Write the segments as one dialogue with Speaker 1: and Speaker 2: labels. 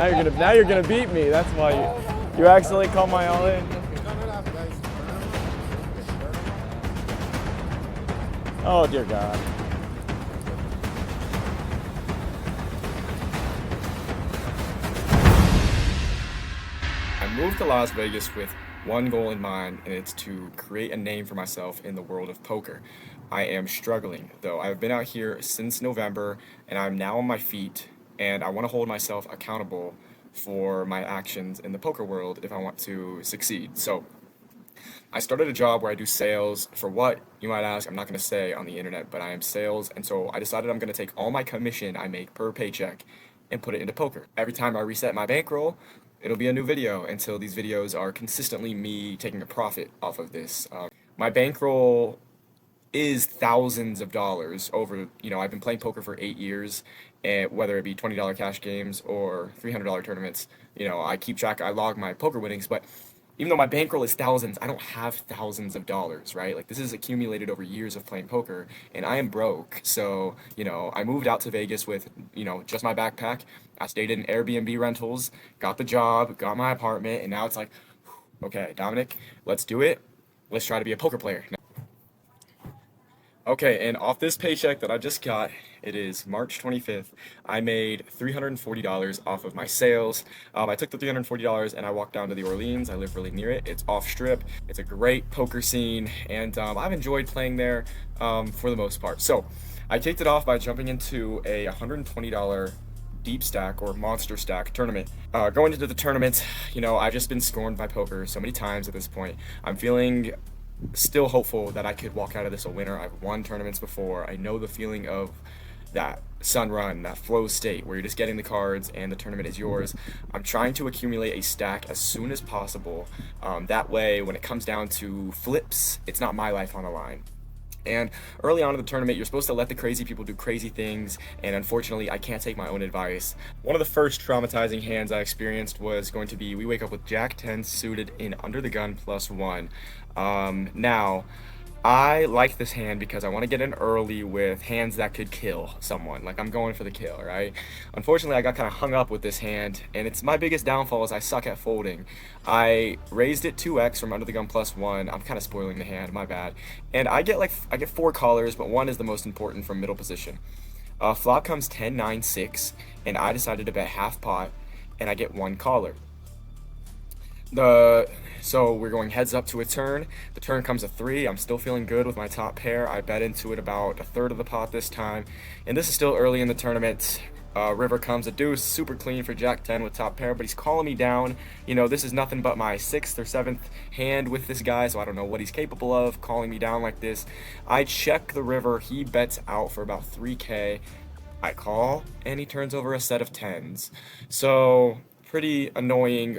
Speaker 1: Now you're gonna beat me. That's why you accidentally called my all in. Oh dear God. I moved to Las Vegas with one goal in mind, and it's to create a name for myself in the world of poker. I am struggling, though. I've been out here since November, and I'm now on my feet, and I want to hold myself accountable for my actions in the poker world if I want to succeed. So I started a job where I do sales. For what, you might ask? I'm not going to say on the internet, but I am sales, and so I decided I'm going to take all my commission I make per paycheck and put it into poker. Every time I reset my bankroll, it'll be a new video until these videos are consistently me taking a profit off of this. My bankroll is thousands of dollars over, I've been playing poker for 8 years, and whether it be $20 cash games or $300 tournaments, I keep track, I log my poker winnings, but even though my bankroll is thousands, I don't have thousands of dollars, right? Like, this is accumulated over years of playing poker, and I am broke. So, I moved out to Vegas with, just my backpack. I stayed in Airbnb rentals, got the job, got my apartment, and now it's like, okay, Dominic, let's do it. Let's try to be a poker player. Okay, and off this paycheck that I just got, it is March 25th, I made $340 off of my sales. I took the $340 and I walked down to the Orleans. I live really near it. It's off strip. It's a great poker scene, and I've enjoyed playing there for the most part. So I kicked it off by jumping into a $120 deep stack or monster stack tournament. Going into the tournament, I've just been scorned by poker so many times at this point. I'm feeling still hopeful that I could walk out of this a winner. I've won tournaments before. I know the feeling of that sun run, that flow state where you're just getting the cards and the tournament is yours. I'm trying to accumulate a stack as soon as possible. That way, when it comes down to flips, it's not my life on the line. And early on in the tournament, you're supposed to let the crazy people do crazy things, and unfortunately, I can't take my own advice. One of the first traumatizing hands I experienced was going to be, we wake up with Jack 10 suited in under the gun +1. Now, I like this hand because I want to get in early with hands that could kill someone. Like, I'm going for the kill, right? Unfortunately, I got kind of hung up with this hand, and it's my biggest downfall is I suck at folding. I raised it 2x from under the gun +1. I'm kind of spoiling the hand, my bad. And I get 4 callers, but 1 is the most important from middle position. Flop comes 10-9-6, and I decided to bet half pot, and I get 1 caller. So we're going heads up to a turn. The turn comes a 3. I'm still feeling good with my top pair. I bet into it about a third of the pot this time. And this is still early in the tournament. River comes a deuce, super clean for Jack 10 with top pair, but he's calling me down. This is nothing but my 6th or 7th hand with this guy, so I don't know what he's capable of, calling me down like this. I check the river. He bets out for about 3K. I call, and he turns over a set of 10s. So, pretty annoying.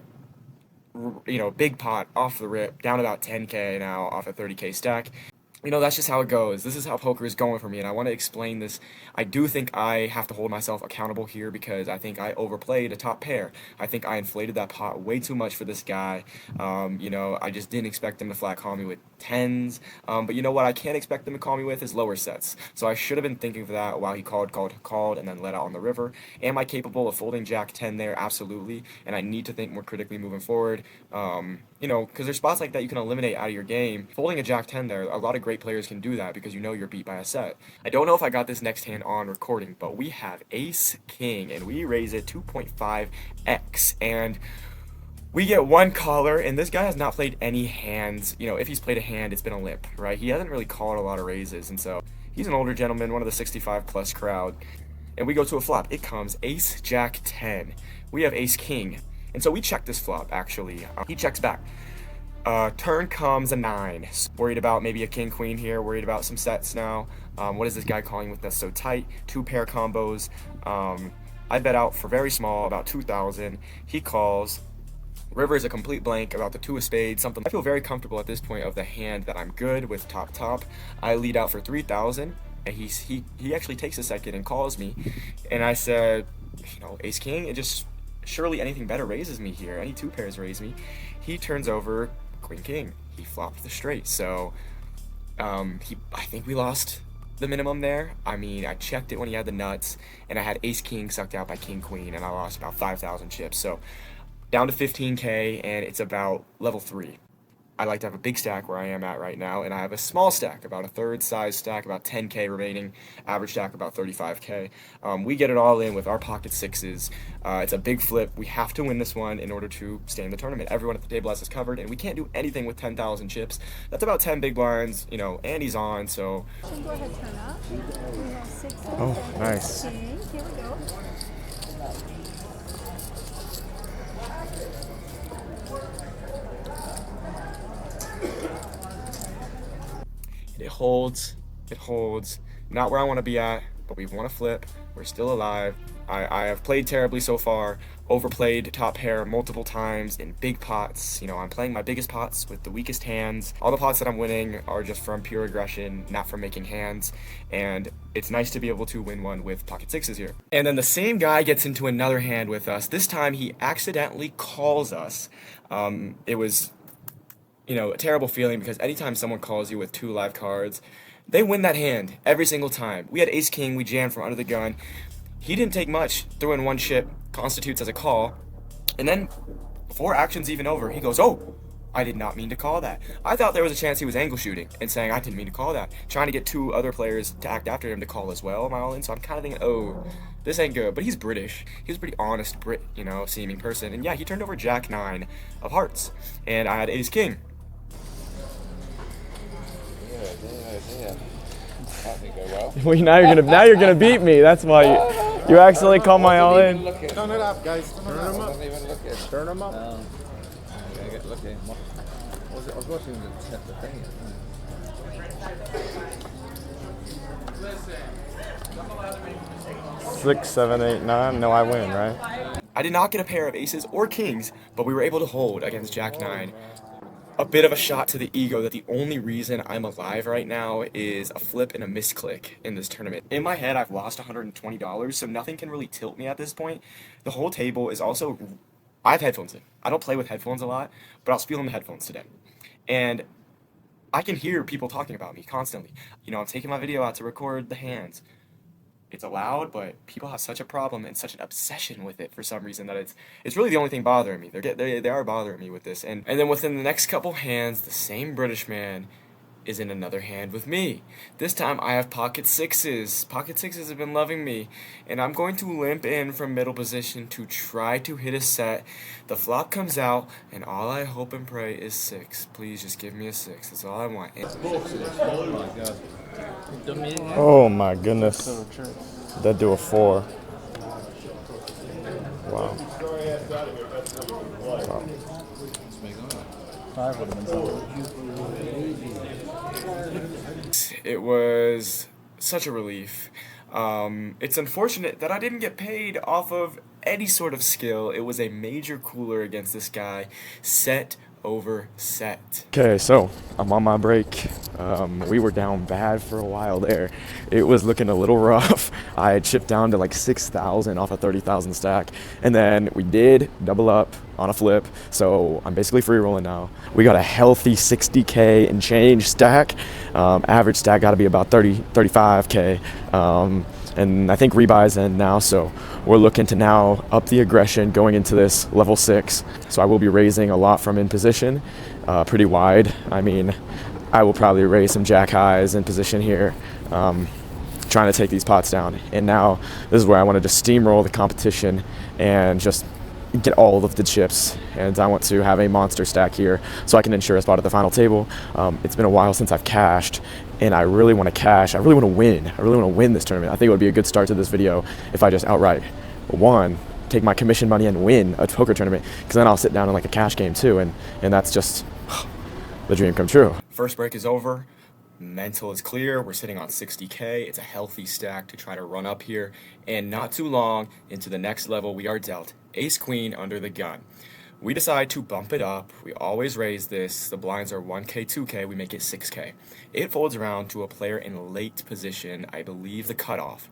Speaker 1: Big pot off the rip, down about 10K now off a 30K stack. That's just how it goes. This is how poker is going for me, and I want to explain this. I do think I have to hold myself accountable here because I think I overplayed a top pair. I think I inflated that pot way too much for this guy. I just didn't expect him to flat call me with 10s. But you know what I can't expect him to call me with is lower sets. So I should have been thinking for that while he called, and then let out on the river. Am I capable of folding Jack 10 there? Absolutely. And I need to think more critically moving forward. Because there's spots like that you can eliminate out of your game. Folding a Jack 10 there, a lot of great players can do that because you're beat by a set. I don't know if I got this next hand on recording, but we have Ace King, and we raise it 2.5x, and we get 1 caller, and this guy has not played any hands. If he's played a hand, it's been a limp, right? He hasn't really called a lot of raises, and so he's an older gentleman, one of the 65 plus crowd, and we go to a flop. It comes Ace Jack 10. We have Ace King. And so we check this flop, actually. He checks back. Turn comes a 9. Worried about maybe a king queen here. Worried about some sets now. What is this guy calling with us so tight? 2 pair combos. I bet out for very small, about 2,000. He calls. River is a complete blank about the 2 of spades. Something I feel very comfortable at this point of the hand that I'm good with top. I lead out for 3,000, and he actually takes a second and calls me. And I said, Ace King, it just surely anything better raises me here. Any 2 pairs raise me. He turns over Queen King. He flopped the straight. So I think we lost the minimum there. I mean, I checked it when he had the nuts, and I had ace king sucked out by king queen, and I lost about 5,000 chips. So down to 15K, and it's about level 3. I like to have a big stack where I am at right now, and I have a small stack, about a third size stack, about 10K remaining, average stack about 35K. We get it all in with our pocket sixes. It's a big flip. We have to win this one in order to stay in the tournament. Everyone at the table has us covered, and we can't do anything with 10,000 chips. That's about 10 big blinds, you know, and he's on, so.
Speaker 2: Go ahead, turn up. We have sixes.
Speaker 3: Oh, nice.
Speaker 2: King. Here we go.
Speaker 1: It holds, it holds. Not where I want to be at, but we've won a flip. We're still alive. I have played terribly so far, overplayed top pair multiple times in big pots. You know, I'm playing my biggest pots with the weakest hands. All the pots that I'm winning are just from pure aggression, not from making hands. And it's nice to be able to win one with pocket sixes here. And then the same guy gets into another hand with us. This time he accidentally calls us. It was, you know, a terrible feeling because anytime someone calls you with 2 live cards, they win that hand every single time. We had ace king, we jammed from under the gun. He didn't take much, threw in 1 chip, constitutes as a call, and then before action's even over, he goes, "Oh, I did not mean to call that." I thought there was a chance he was angle shooting and saying, "I didn't mean to call that," trying to get 2 other players to act after him to call as well, am I all in? So I'm kind of thinking, oh, this ain't good. But he's British. He was a pretty honest Brit, you know, seeming person. And yeah, he turned over jack 9 of hearts, and I had ace king.
Speaker 4: Yeah. That didn't go well.
Speaker 3: Well, now you're gonna beat me. That's why you accidentally called my all in.
Speaker 4: Turn it up, guys. Turn them up. Don't even look at.
Speaker 3: Turn them up.
Speaker 4: I'm gonna get looking. I was watching the thing.
Speaker 3: 6, 7, 8, 9. No, I win, right?
Speaker 1: I did not get a pair of aces or kings, but we were able to hold against jack 9. A bit of a shot to the ego that the only reason I'm alive right now is a flip and a misclick in this tournament. In my head, I've lost $120, so nothing can really tilt me at this point. The whole table is also... I have headphones in. I don't play with headphones a lot, but I'll spiel in the headphones today. And I can hear people talking about me constantly. You know, I'm taking my video out to record the hands. It's allowed, but people have such a problem and such an obsession with it for some reason that it's really the only thing bothering me. They are bothering me with this. And then within the next couple hands, the same British man is in another hand with me. This time I have pocket sixes. Pocket sixes have been loving me, and I'm going to limp in from middle position to try to hit a set. The flop comes out, and all I hope and pray is 6. Please just give me a 6. That's all I want.
Speaker 3: Oh my goodness. That do a 4. Wow.
Speaker 1: It was such a relief. It's unfortunate that I didn't get paid off of any sort of skill. It was a major cooler against this guy, set over set.
Speaker 3: Okay, so I'm on my break. We were down bad for a while there. It was looking a little rough. I had chipped down to like 6,000 off a 30,000 stack, and then we did double up on a flip, so I'm basically free rolling now. We got a healthy 60K and change stack. Average stack got to be about 35K. And I think rebuy's in now, so we're looking to now up the aggression going into this level 6. So I will be raising a lot from in position, pretty wide. I mean, I will probably raise some jack highs in position here, trying to take these pots down. And now this is where I want to just steamroll the competition and just get all of the chips, and I want to have a monster stack here so I can ensure a spot at the final table. It's been a while since I've cashed, and I really want to cash. I really want to win. I really want to win this tournament. I think it would be a good start to this video if I just outright won, take my commission money and win a poker tournament, because then I'll sit down in like a cash game too, and that's just the dream come true.
Speaker 1: First break is over. Mental is clear. We're sitting on 60K. It's a healthy stack to try to run up here, and not too long into the next level we are dealt ace queen under the gun. We decide to bump it up. We always raise this. The blinds are 1K, 2K. We make it 6K. It folds around to a player in late position, I believe the cutoff.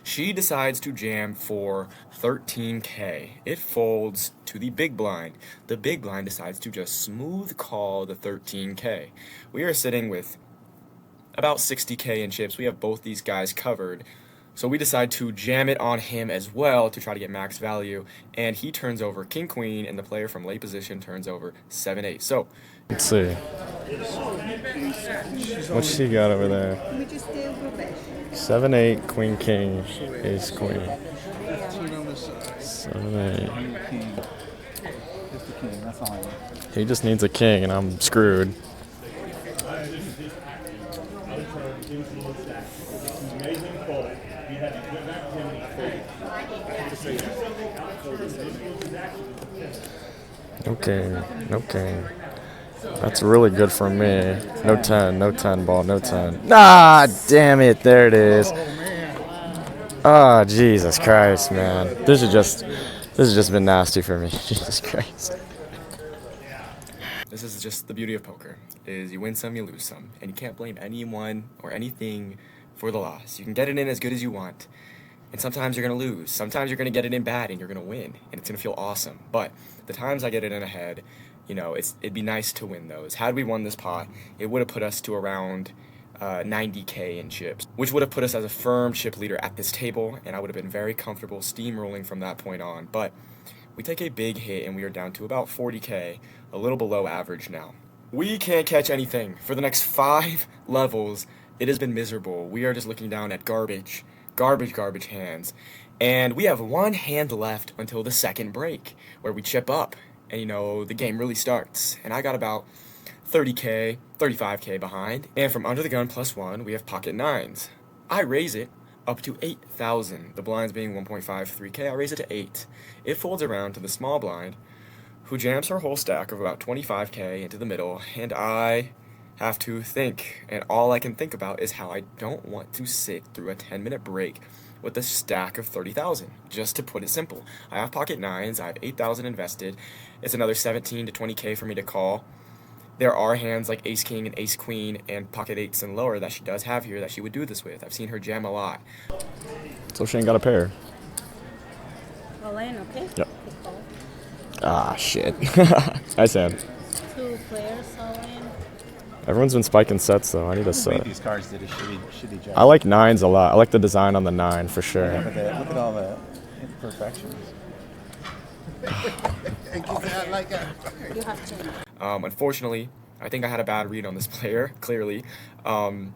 Speaker 1: She decides to jam for 13K. It folds to the big blind. The big blind decides to just smooth call the 13K. We are sitting with about 60K in chips. We have both these guys covered. So we decide to jam it on him as well to try to get max value. And he turns over king queen, and the player from late position turns over 7-8. So
Speaker 3: Let's see. What's she got over there? 7-8, queen king, ace queen. 7-8.
Speaker 4: King. Just the king. That's all I need.
Speaker 3: He just needs a king, and I'm screwed. Okay, okay. That's really good for me. No 10, no 10 ball, no 10. Ah, damn it, there it is. Oh, Jesus Christ, man. This has just been nasty for me. Jesus Christ.
Speaker 1: this is just the beauty of poker, is you win some, you lose some. And you can't blame anyone or anything for the loss. You can get it in as good as you want. And sometimes you're going to lose. Sometimes you're going to get it in bad and you're going to win. And it's going to feel awesome. But the times I get it in ahead, you know, it'd be nice to win those. Had we won this pot, it would have put us to around 90K in chips, which would have put us as a firm chip leader at this table, and I would have been very comfortable steamrolling from that point on. But we take a big hit, and we are down to about 40K, a little below average now. We can't catch anything. For the next 5 levels, it has been miserable. We are just looking down at garbage hands. And we have 1 hand left until the second break, where we chip up, and you know, the game really starts. And I got about 30K, 35K behind, and from under the gun +1, we have pocket 9s. I raise it up to 8,000, the blinds being 1.53K, I raise it to 8. It folds around to the small blind, who jams her whole stack of about 25K into the middle, and I have to think, and all I can think about is how I don't want to sit through a 10-minute break with a stack of 30,000, just to put it simple. I have pocket 9s, I have 8,000 invested, it's another 17 to 20K for me to call. There are hands like ace king and ace queen and pocket 8s and lower that she does have here that she would do this with. I've seen her jam a lot.
Speaker 3: So she ain't got a pair.
Speaker 2: All in, okay?
Speaker 3: Yep. Ah, shit. I said.
Speaker 2: 2 players all in.
Speaker 3: Everyone's been spiking sets, though. I need a
Speaker 4: Made
Speaker 3: set.
Speaker 4: these cards did a shitty job.
Speaker 3: I like 9s a lot. I like the design on the 9 for sure.
Speaker 4: Look at all the imperfections.
Speaker 2: You have to.
Speaker 1: Unfortunately, I think I had a bad read on this player, clearly.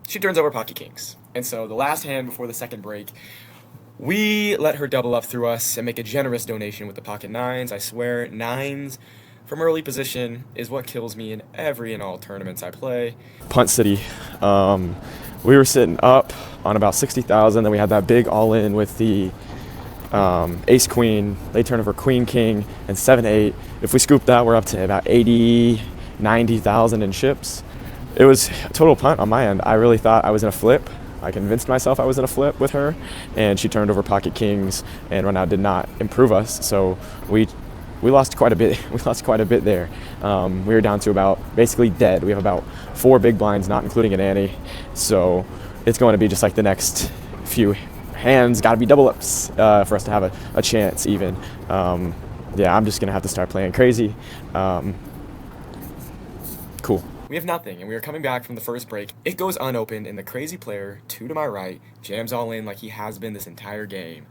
Speaker 1: She turns over pocket kings. And so the last hand before the second break, we let her double up through us and make a generous donation with the pocket 9s. I swear, 9s from early position is what kills me in every and all tournaments I play.
Speaker 3: Punt City. We were sitting up on about 60,000. Then we had that big all-in with the ace queen. They turn over queen king and 7-8. If we scoop that, we're up to about 80, 90,000 in chips. It was a total punt on my end. I really thought I was in a flip. I convinced myself I was in a flip with her, and she turned over pocket kings and run out did not improve us. So we lost quite a bit. We lost quite a bit there. We were down to about basically dead. We have about 4 big blinds, not including an ante. So it's going to be just like the next few hands. Got to be double ups for us to have a chance even. Yeah, I'm just going to have to start playing crazy. Cool.
Speaker 1: We have nothing, and we are coming back from the first break. It goes unopened, and the crazy player, 2 to my right, jams all in like he has been this entire game.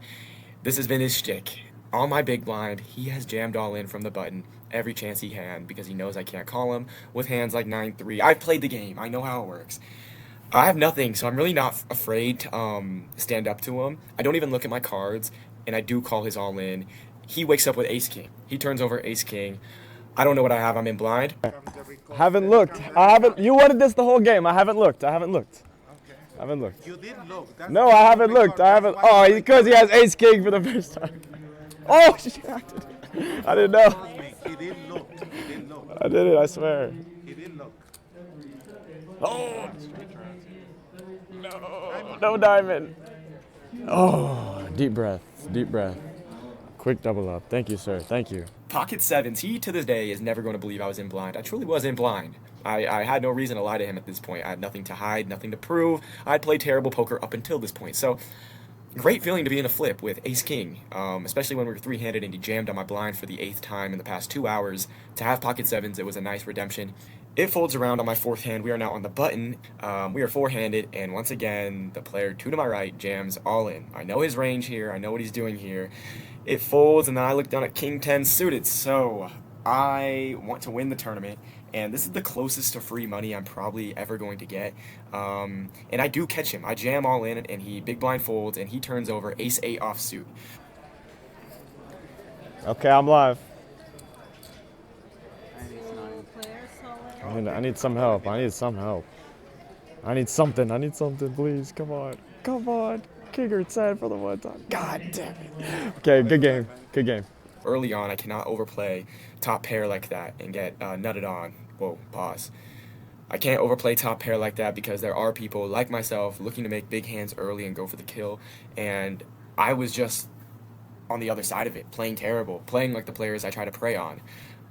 Speaker 1: This has been his shtick. On my big blind, he has jammed all in from the button every chance he can because he knows I can't call him with hands like 9-3. I've played the game. I know how it works. I have nothing, so I'm really not afraid to stand up to him. I don't even look at my cards, and I do call his all in. He wakes up with ace king. He turns over ace king. I don't know what I have. I'm in blind.
Speaker 3: I haven't looked. You wanted this the whole game. I haven't looked. I haven't looked.
Speaker 5: You didn't look. That's
Speaker 3: No, I haven't looked. I haven't. Oh, because he has ace king for the first time. Oh, shit. I didn't know.
Speaker 5: He didn't look. He didn't look.
Speaker 3: I did it, I swear.
Speaker 5: He didn't look.
Speaker 3: Oh, no diamond. Oh, deep breath, deep breath. Quick double up. Thank you, sir. Thank you.
Speaker 1: Pocket 7s. He, to this day, is never going to believe I was in blind. I truly was in blind. I had no reason to lie to him at this point. I had nothing to hide, nothing to prove. I'd played terrible poker up until this point. So, great feeling to be in a flip with ace-king, especially when we were 3-handed and he jammed on my blind for the 8th time in the past 2 hours. To have pocket 7s, it was a nice redemption. It folds around on my fourth hand. We are now on the button. We are four-handed, and once again, the player two to my right jams all in. I know his range here. I know what he's doing here. It folds, and then I look down at King 10 suited. So I want to win the tournament, and this is the closest to free money I'm probably ever going to get. And I do catch him. I jam all in, and he big blind folds, and he turns over ace 8 offsuit.
Speaker 3: Okay, I'm live.
Speaker 2: Two players all in.
Speaker 3: I need some help. I need some help. I need something. I need something, please. Come on. Come on. King or 10 for the one time. God damn it. Okay, good game. Good game.
Speaker 1: Early on, I cannot overplay top pair like that and get nutted on. Whoa, pause. I can't overplay top pair like that because there are people like myself looking to make big hands early and go for the kill, and I was just on the other side of it, playing terrible, playing like the players I try to prey on.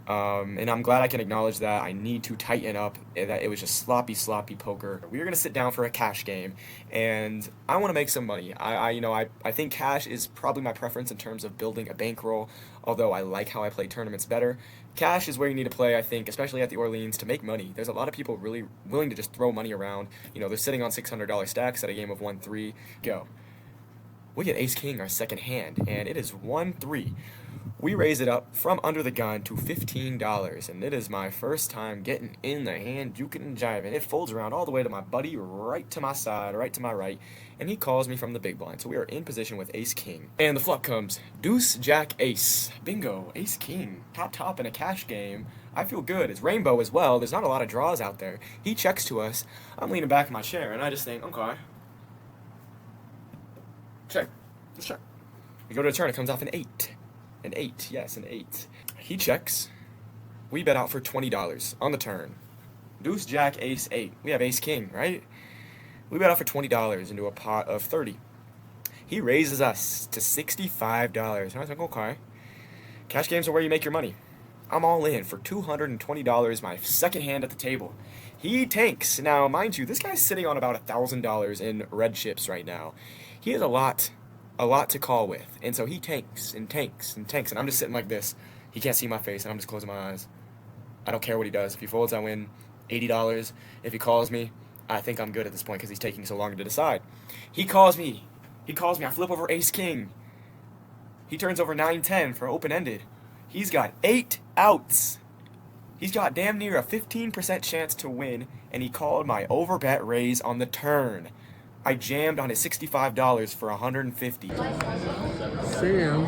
Speaker 1: And I'm glad I can acknowledge that I need to tighten up, that it was just sloppy poker. We are going to sit down for a cash game, and I want to make some money. I think cash is probably my preference in terms of building a bankroll, although I like how I play tournaments better. Cash is where you need to play, I think, especially at the Orleans, to make money. There's a lot of people really willing to just throw money around. You know, they're sitting on $600 stacks at a game of 1-3. Go. We get ace-king our second hand, and it is 1-3. We raise it up from under the gun to $15, and it is my first time getting in the hand, juking and jiving. It folds around all the way to my buddy, right to my side, right to my right, and he calls me from the big blind. So we are in position with ace-king. And the flop comes deuce, jack, ace. Bingo, ace-king. Top in a cash game. I feel good. It's rainbow as well. There's not a lot of draws out there. He checks to us. I'm leaning back in my chair, and I just think, okay. Check. Let's check. We go to a turn. It comes off an 8. An 8. Yes, an 8. He checks. We bet out for $20 on the turn. Deuce, jack, ace, 8. We have ace, king, right? We bet out for $20 into a pot of 30. He raises us to $65. And I was like, okay. Cash games are where you make your money. I'm all in for $220, my second hand at the table. He tanks. Now, mind you, this guy's sitting on about $1,000 in red chips right now. He has a lot to call with, and so he tanks and tanks and tanks, and I'm just sitting like this. He can't see my face, and I'm just closing my eyes. I don't care what he does. If he folds, I win $80. If he calls me, I think I'm good at this point because he's taking so long to decide. He calls me. I flip over ace-king. He turns over 9-10 for open-ended. He's got 8 outs. He's got damn near a 15% chance to win, and he called my overbet raise on the turn. I jammed on his $65 for $150.
Speaker 4: Sam,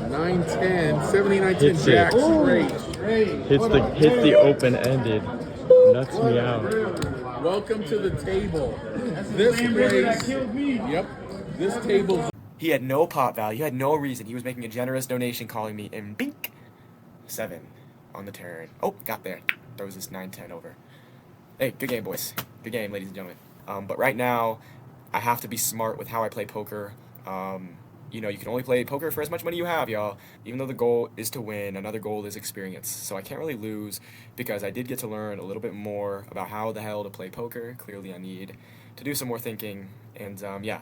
Speaker 4: 9-10, 79-10 jack straight.
Speaker 3: Hits the open ended. Nuts me out.
Speaker 4: Welcome to the table. This place, yep, this table.
Speaker 1: He had no pot value. He had no reason. He was making a generous donation calling me, and bink, 7 on the turn. Oh, got there. Throws this 9-10 over. Hey, good game, boys. Good game, ladies and gentlemen. But right now, I have to be smart with how I play poker. You know, you can only play poker for as much money you have, y'all. Even though the goal is to win, another goal is experience. So I can't really lose because I did get to learn a little bit more about how the hell to play poker. Clearly, I need to do some more thinking. And, yeah.